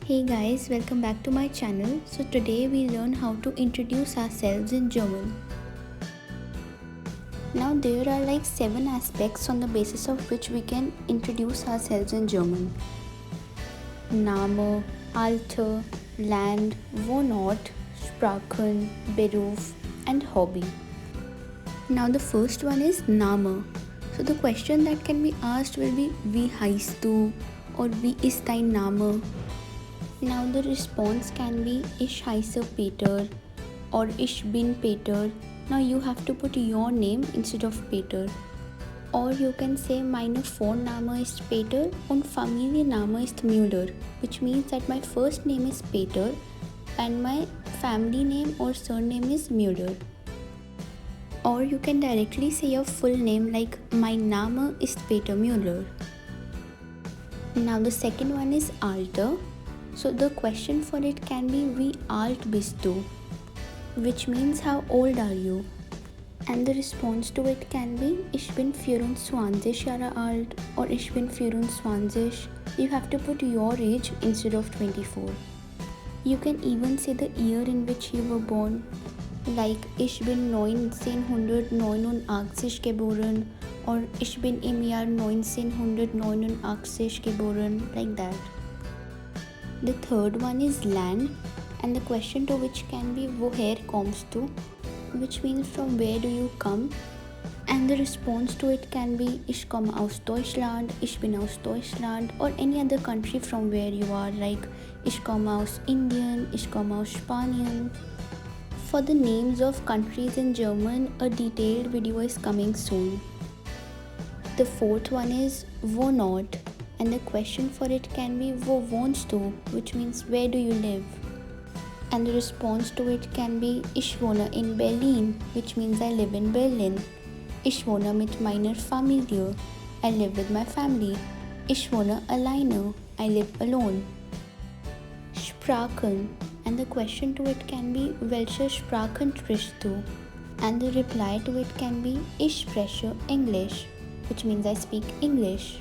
Hey guys, welcome back to my channel. So today we learn how to introduce ourselves in German. Now there are like 7 aspects on the basis of which we can introduce ourselves in German. Name, Alter, Land, Wohnort, Sprachen, Beruf and Hobby. Now the first one is Name. So the question that can be asked will be Wie heißt du or Wie ist dein Name? Now the response can be Ich heiße Peter or Ich bin Peter. Now you have to put your name instead of Peter. Or you can say meine Vorname ist Peter und Familienname ist Müller, which means that my first name is Peter and my family name or surname is Müller. Or you can directly say your full name like mein Name ist Peter Müller. Now the second one is Alter. So the question for it can be Wie alt bist du? Which means how old are you? And the response to it can be Ich bin 24 Jahre alt or Ich bin 24. You have to put your age instead of 24. You can even say the year in which you were born, like Ich bin 1989 geboren or Ich bin im Jahr 1989 geboren, like that. The third one is Land, and the question to which can be Woher kommst du, which means from where do you come, and the response to it can be Ich komme aus Deutschland, Ich bin aus Deutschland, or any other country from where you are, like Ich komme aus Indien, Ich komme aus Spanien. For the names of countries in German, a detailed video is coming soon. The fourth one is Wohnort, and the question for it can be Wo wohnst du, which means where do you live, and the response to it can be Ich wohne in Berlin, which means I live in Berlin. Ich wohne mit meiner Familie, I live with my family. Ich wohne alleine, I live alone. Sprachen, and the question to it can be Welche Sprachen sprichst du, and the reply to it can be Ich spreche English, which means I speak English.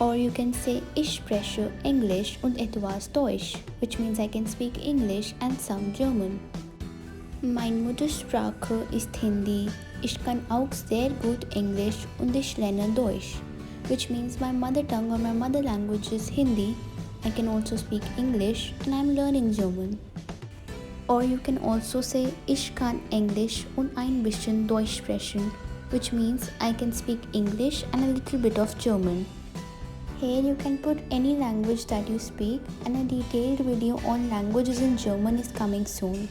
Or you can say Ich spreche Englisch und etwas Deutsch, which means I can speak English and some German. Meine Muttersprache ist Hindi. Ich kann auch sehr gut Englisch und ich lerne Deutsch, which means my mother tongue or my mother language is Hindi. I can also speak English and I'm learning German. Or you can also say Ich kann Englisch und ein bisschen Deutsch sprechen, which means I can speak English and a little bit of German. Here you can put any language that you speak, and a detailed video on languages in German is coming soon.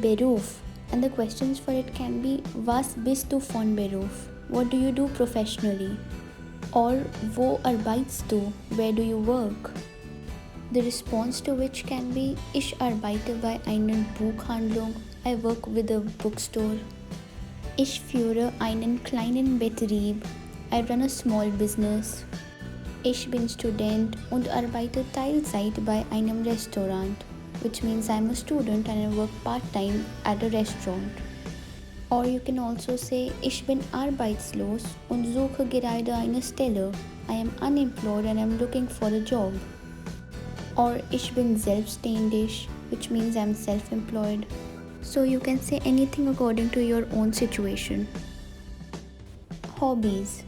Beruf, and the questions for it can be Was bist du von Beruf? What do you do professionally? Or Wo arbeitest du? Where do you work? The response to which can be Ich arbeite bei einer Buchhandlung. I work with a bookstore. Ich führe einen kleinen Betrieb. I run a small business. Ich bin Student und arbeite Teilzeit bei einem Restaurant, which means I'm a student and I work part-time at a restaurant. Or you can also say Ich bin arbeitslos und suche gerade eine Stelle. I am unemployed and I'm looking for a job. Or Ich bin selbstständig, which means I'm self-employed. So you can say anything according to your own situation. Hobbies,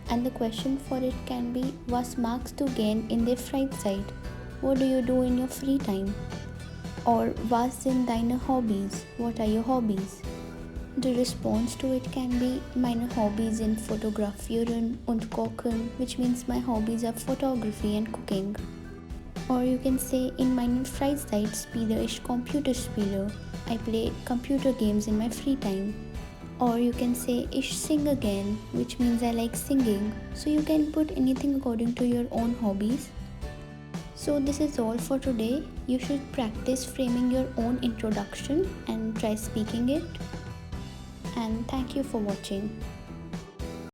and the question for it can be Was magst du gern in der Freizeit? What do you do in your free time? Or Was sind deine Hobbys? What are your hobbies? The response to it can be Meine Hobbys sind Fotografieren und Kochen, which means my hobbies are photography and cooking. Or you can say In meiner Freizeit spiele ich Computerspiele. I play computer games in my free time. Or you can say Ich sing again, which means I like singing. So you can put anything according to your own hobbies. So this is all for today. You should practice framing your own introduction and try speaking it. And thank you for watching.